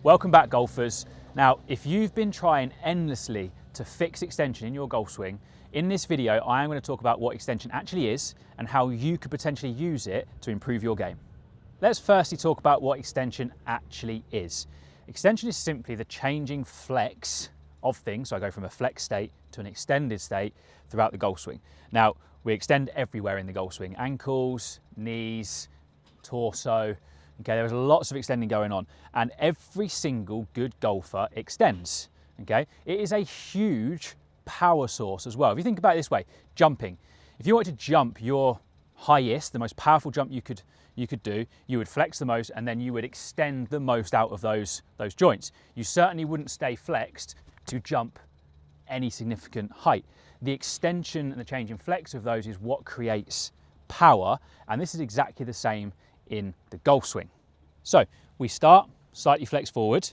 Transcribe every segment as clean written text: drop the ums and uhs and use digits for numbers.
Welcome back, golfers. Now, if you've been trying endlessly to fix extension in your golf swing, in this video I am going to talk about what extension actually is and how you could potentially use it to improve your game. Let's firstly talk about what extension actually is. Extension is simply the changing flex of things. So I go from a flex state to an extended state throughout the golf swing. Now, we extend everywhere in the golf swing: ankles, knees, torso. Okay, there's lots of extending going on, and every single good golfer extends. Okay, it is a huge power source as well. If you think about it this way, jumping. If you want to jump your highest, the most powerful jump you could do, you would flex the most, and then you would extend the most out of those joints. You certainly wouldn't stay flexed to jump any significant height. The extension and the change in flex of those is what creates power, and this is exactly the same in the golf swing. So we start slightly flexed forward,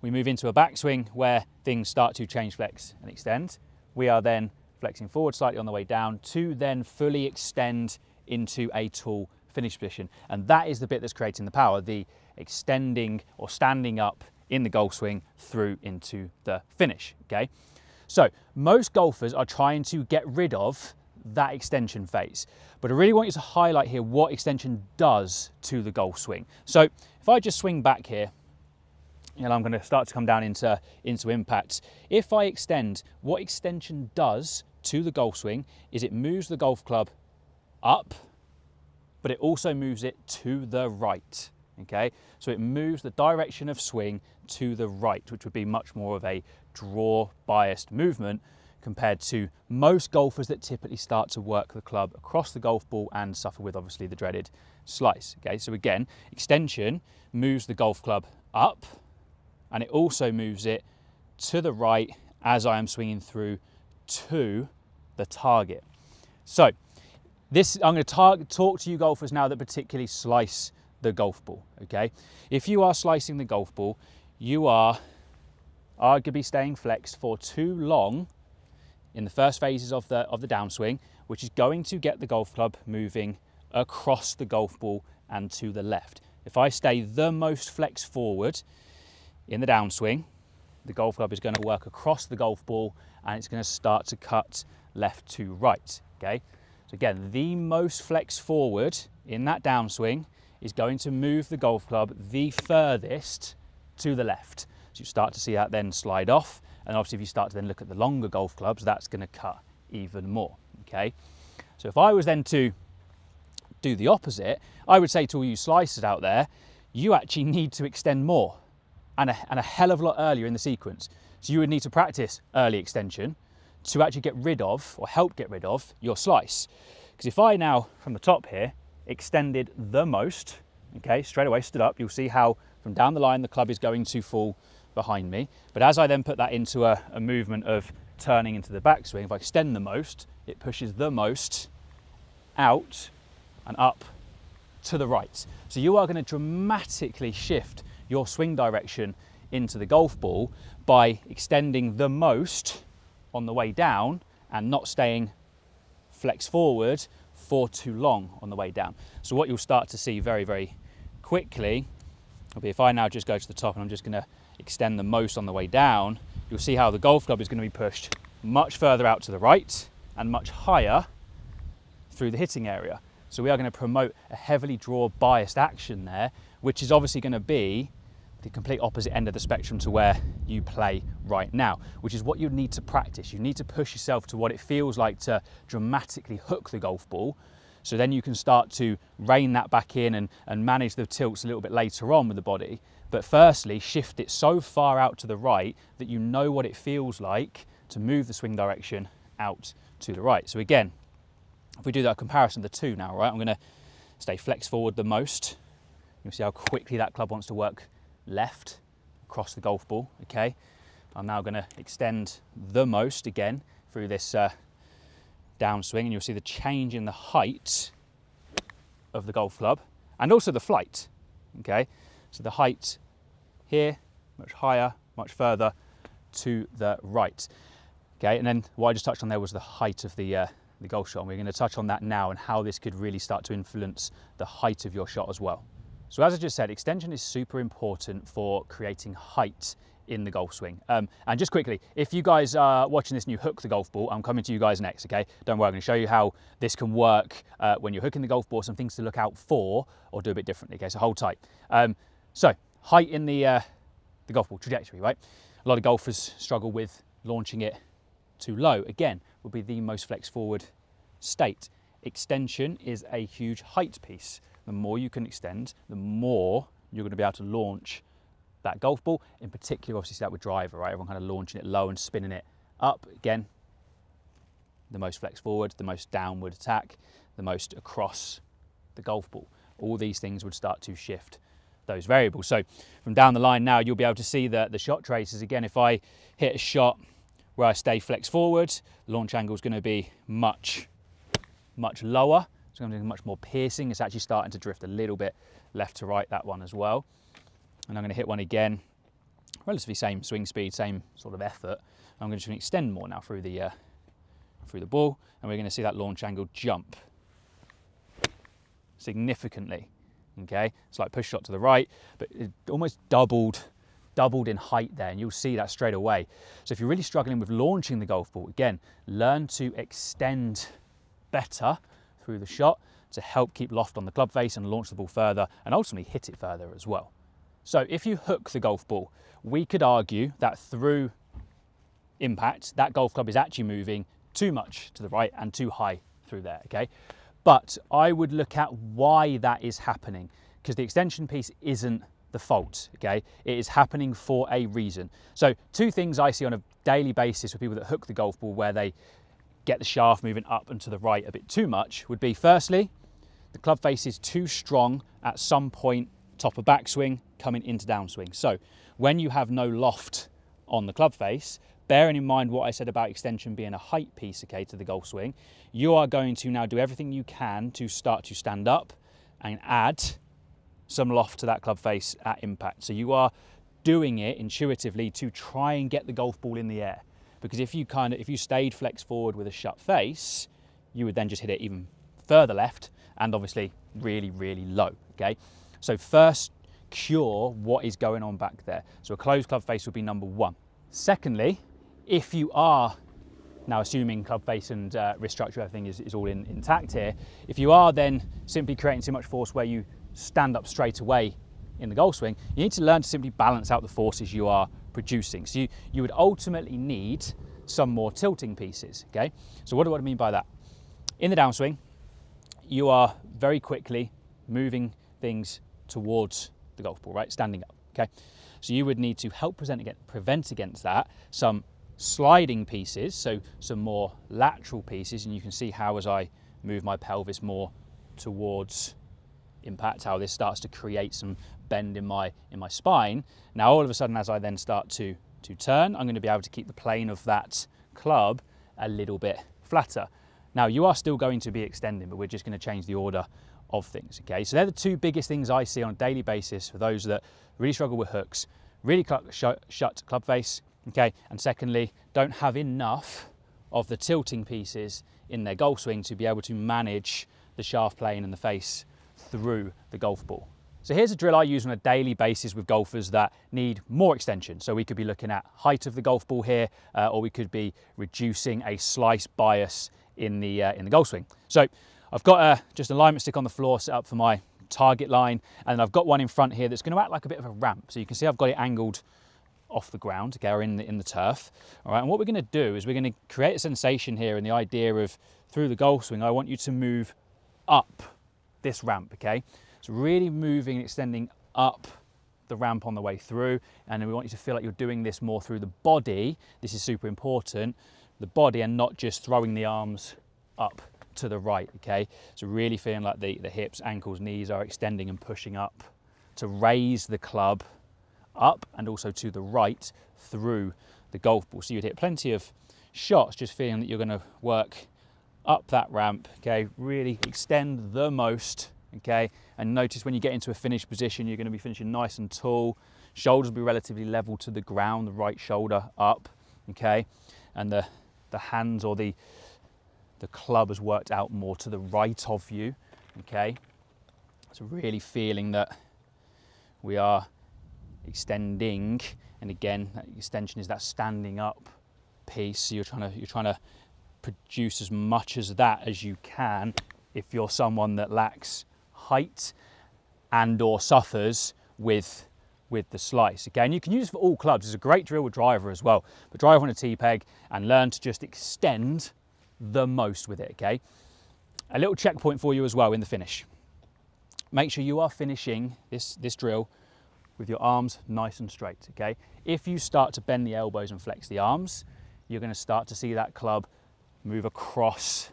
we move into a backswing where things start to change flex and extend. We are then flexing forward slightly on the way down to then fully extend into a tall finish position. And that is the bit that's creating the power, the extending or standing up in the golf swing through into the finish, okay? So most golfers are trying to get rid of that extension phase. But I really want you to highlight here what extension does to the golf swing. So if I just swing back here, and I'm going to start to come down into impact. If I extend, what extension does to the golf swing is it moves the golf club up, but it also moves it to the right, okay? So it moves the direction of swing to the right, which would be much more of a draw biased movement compared to most golfers that typically start to work the club across the golf ball and suffer with obviously the dreaded slice. Okay, so again, extension moves the golf club up, and it also moves it to the right as I am swinging through to the target. So this, I'm going to talk to you golfers now that particularly slice the golf ball, okay? If you are slicing the golf ball, you are arguably staying flexed for too long in the first phases of the downswing, which is going to get the golf club moving across the golf ball and to the left. If I stay the most flexed forward in the downswing, the golf club is going to work across the golf ball and it's going to start to cut left to right, okay? So again, the most flexed forward in that downswing is going to move the golf club the furthest to the left. So you start to see that then slide off. And obviously if you start to then look at the longer golf clubs, that's going to cut even more, okay? So if I was then to do the opposite, I would say to all you slicers out there, you actually need to extend more and a hell of a lot earlier in the sequence. So you would need to practice early extension to actually get rid of or help get rid of your slice. Because if I now, from the top here, extended the most, okay, straight away stood up, you'll see how from down the line the club is going to fall behind me. But as I then put that into a movement of turning into the backswing, if I extend the most, it pushes the most out and up to the right. So you are going to dramatically shift your swing direction into the golf ball by extending the most on the way down and not staying flex forward for too long on the way down. So what you'll start to see very, very quickly will be, if I now just go to the top and I'm just going to extend the most on the way down, you'll see how the golf club is going to be pushed much further out to the right and much higher through the hitting area. So we are going to promote a heavily draw biased action there, which is obviously going to be the complete opposite end of the spectrum to where you play right now, which is what you need to practice. You need to push yourself to what it feels like to dramatically hook the golf ball. So then you can start to rein that back in and manage the tilts a little bit later on with the body. But firstly, shift it so far out to the right that you know what it feels like to move the swing direction out to the right. So again, if we do that comparison of the two now, right, I'm going to stay flex forward the most. You'll see how quickly that club wants to work left across the golf ball, okay? I'm now going to extend the most again through this downswing, and you'll see the change in the height of the golf club and also the flight, okay? So the height here, much higher, much further to the right, okay? And then what I just touched on there was the height of the golf shot, and we're going to touch on that now and how this could really start to influence the height of your shot as well. So as I just said, extension is super important for creating height in the golf swing. And just quickly, if you guys are watching this and you hook the golf ball, I'm coming to you guys next, okay? Don't worry, I'm gonna show you how this can work when you're hooking the golf ball, some things to look out for or do a bit differently, okay? So hold tight. So height in the golf ball trajectory, right? A lot of golfers struggle with launching it too low. Again, would be the most flex forward state. Extension is a huge height piece. The more you can extend, the more you're gonna be able to launch that golf ball. In particular, obviously, see that with driver, right? Everyone kind of launching it low and spinning it up. Again, the most flex forward, the most downward attack, the most across the golf ball. All these things would start to shift those variables. So from down the line now, you'll be able to see the shot traces. Again, if I hit a shot where I stay flex forward, the launch angle is going to be much lower. It's going to be much more piercing. It's actually starting to drift a little bit left to right, that one as well. And I'm going to hit one again, relatively same swing speed, same sort of effort. I'm going to extend more now through the ball, and we're going to see that launch angle jump significantly. Okay, it's like push shot to the right, but it almost doubled in height there, and you'll see that straight away. So if you're really struggling with launching the golf ball, again, learn to extend better through the shot to help keep loft on the club face and launch the ball further, and ultimately hit it further as well. So if you hook the golf ball, we could argue that through impact, that golf club is actually moving too much to the right and too high through there, okay? But I would look at why that is happening, because the extension piece isn't the fault, okay? It is happening for a reason. So two things I see on a daily basis with people that hook the golf ball where they get the shaft moving up and to the right a bit too much would be, firstly, the club face is too strong at some point, top of backswing, coming into downswing. So when you have no loft on the club face, bearing in mind what I said about extension being a height piece, okay, to the golf swing, you are going to now do everything you can to start to stand up and add some loft to that club face at impact. So you are doing it intuitively to try and get the golf ball in the air. Because if you stayed flex forward with a shut face, you would then just hit it even further left and obviously really, really low, okay? So first, cure what is going on back there. So a closed club face would be number one. Secondly, if you are, now assuming club face and wrist structure, everything is all intact here, if you are then simply creating too much force where you stand up straight away in the golf swing, you need to learn to simply balance out the forces you are producing. So you would ultimately need some more tilting pieces, okay? So what do I mean by that? In the downswing, you are very quickly moving things towards the golf ball, right? Standing up, okay? So you would need to help prevent against that some sliding pieces, so some more lateral pieces, and you can see how as I move my pelvis more towards impact, how this starts to create some bend in my spine. Now all of a sudden, as I then start to turn, I'm going to be able to keep the plane of that club a little bit flatter. Now you are still going to be extending, but we're just going to change the order of things, okay? So they're the two biggest things I see on a daily basis for those that really struggle with hooks, really shut club face, okay? And secondly, don't have enough of the tilting pieces in their golf swing to be able to manage the shaft plane and the face through the golf ball. So here's a drill I use on a daily basis with golfers that need more extension. So we could be looking at height of the golf ball here, or we could be reducing a slice bias in the golf swing. So I've got just an alignment stick on the floor set up for my target line, and I've got one in front here that's going to act like a bit of a ramp. So you can see I've got it angled off the ground, okay, or in the turf. All right, and what we're going to do is we're going to create a sensation here, and the idea of through the golf swing, I want you to move up this ramp, okay? So really moving and extending up the ramp on the way through, and then we want you to feel like you're doing this more through the body. This is super important, the body, and not just throwing the arms up to the right, okay? So really feeling like the hips, ankles, knees are extending and pushing up to raise the club up and also to the right through the golf ball. So you'd hit plenty of shots just feeling that you're going to work up that ramp, okay? Really extend the most, okay? And notice when you get into a finished position, you're going to be finishing nice and tall. Shoulders will be relatively level to the ground, the right shoulder up, okay? And the hands or the club has worked out more to the right of you, okay? So really feeling that we are extending. And again, that extension is that standing up piece. So you're trying to produce as much as that as you can if you're someone that lacks height and or suffers with the slice. Okay, and you can use it for all clubs. It's a great drill with driver as well. But drive on a T-peg and learn to just extend the most with it, okay? A little checkpoint for you as well in the finish. Make sure you are finishing this drill with your arms nice and straight, okay? If you start to bend the elbows and flex the arms, you're going to start to see that club move across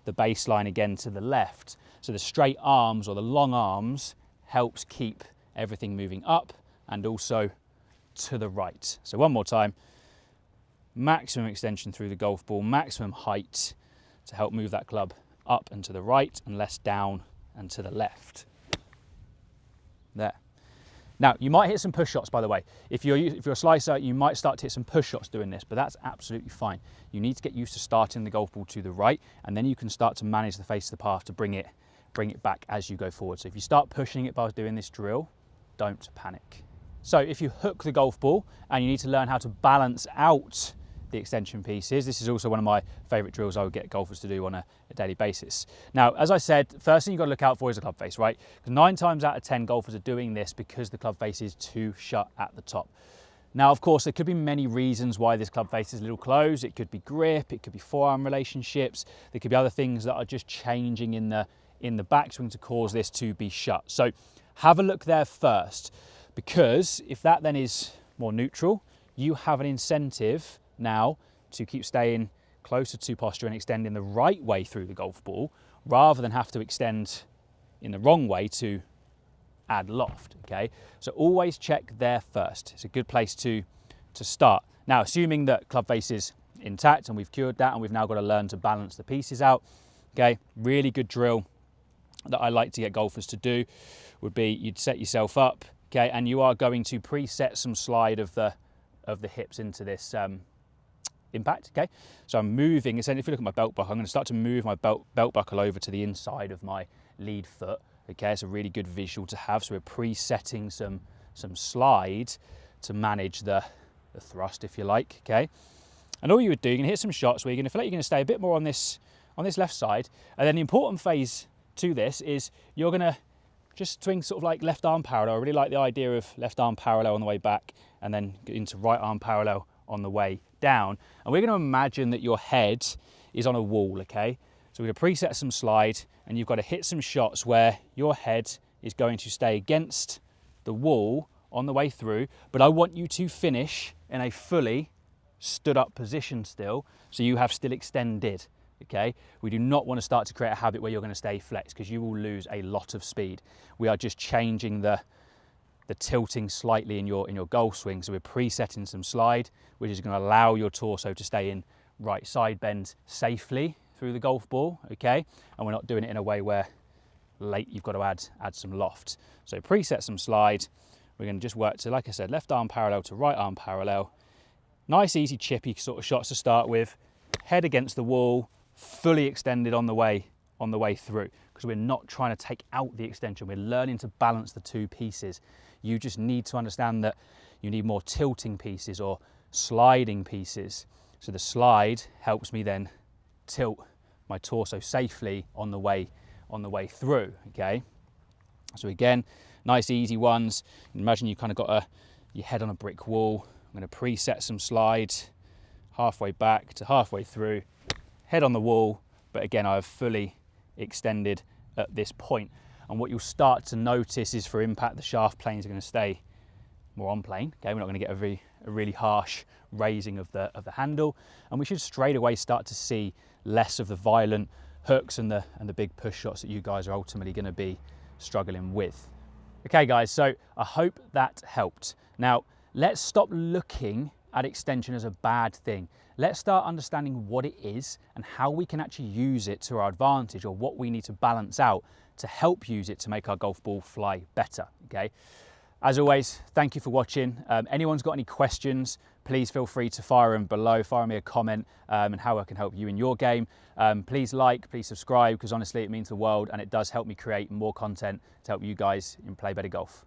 the baseline again to the left. So the straight arms or the long arms helps keep everything moving up and also to the right. So one more time, maximum extension through the golf ball, maximum height to help move that club up and to the right and less down and to the left. There. Now, you might hit some push shots, by the way. If you're a slicer, you might start to hit some push shots doing this, but that's absolutely fine. You need to get used to starting the golf ball to the right, and then you can start to manage the face of the path to bring it back as you go forward. So if you start pushing it by doing this drill, don't panic. So if you hook the golf ball and you need to learn how to balance out the extension pieces, this is also one of my favorite drills I would get golfers to do on a daily basis. Now, as I said, first thing you've got to look out for is the club face, right? Because 9 times out of 10 golfers are doing this because the club face is too shut at the top. Now, of course, there could be many reasons why this club face is a little closed. It could be grip, it could be forearm relationships, there could be other things that are just changing in the backswing to cause this to be shut. So have a look there first, because if that then is more neutral, you have an incentive now to keep staying closer to posture and extending the right way through the golf ball rather than have to extend in the wrong way to add loft, okay? So always check there first. It's a good place to start. Now, assuming that club face is intact and we've cured that and we've now got to learn to balance the pieces out, okay? Really good drill that I like to get golfers to do would be you'd set yourself up, okay? And you are going to preset some slide of the hips into this impact, okay? So I'm moving, essentially if you look at my belt buckle, I'm going to start to move my belt buckle over to the inside of my lead foot, okay? It's a really good visual to have. So we're presetting some slide to manage the thrust, if you like, okay? And all you would do, you're going to hit some shots where you're going to feel like you're going to stay a bit more on this left side. And then the important phase to this is you're going to just swing sort of like left arm parallel. I really like the idea of left arm parallel on the way back and then get into right arm parallel on the way down. And we're going to imagine that your head is on a wall, okay? So we're going to preset some slide and you've got to hit some shots where your head is going to stay against the wall on the way through, but I want you to finish in a fully stood up position still, so you have still extended, okay? We do not want to start to create a habit where you're going to stay flexed because you will lose a lot of speed. We are just changing the tilting slightly in your golf swing. So we're presetting some slide, which is going to allow your torso to stay in right side bend safely through the golf ball, okay? And we're not doing it in a way where late you've got to add some loft. So preset some slide. We're going to just work to, like I said, left arm parallel to right arm parallel. Nice, easy, chippy sort of shots to start with. Head against the wall, fully extended on the way through, because we're not trying to take out the extension. We're learning to balance the two pieces. You just need to understand that you need more tilting pieces or sliding pieces. So the slide helps me then tilt my torso safely on the way through, okay? So again, nice easy ones. Imagine you kind of got your head on a brick wall. I'm going to preset some slide halfway back to halfway through, head on the wall, but again I've fully extended at this point. And what you'll start to notice is for impact, the shaft planes are going to stay more on plane. Okay, we're not going to get a really harsh raising of the handle, and we should straight away start to see less of the violent hooks and the big push shots that you guys are ultimately going to be struggling with. Okay guys, so I hope that helped. Now let's stop looking at extension as a bad thing. Let's start understanding what it is and how we can actually use it to our advantage, or what we need to balance out to help use it to make our golf ball fly better, okay? As always, thank you for watching. Anyone's got any questions, please feel free to fire them below, fire me a comment and how I can help you in your game. Please like, please subscribe, because honestly it means the world and it does help me create more content to help you guys play better golf.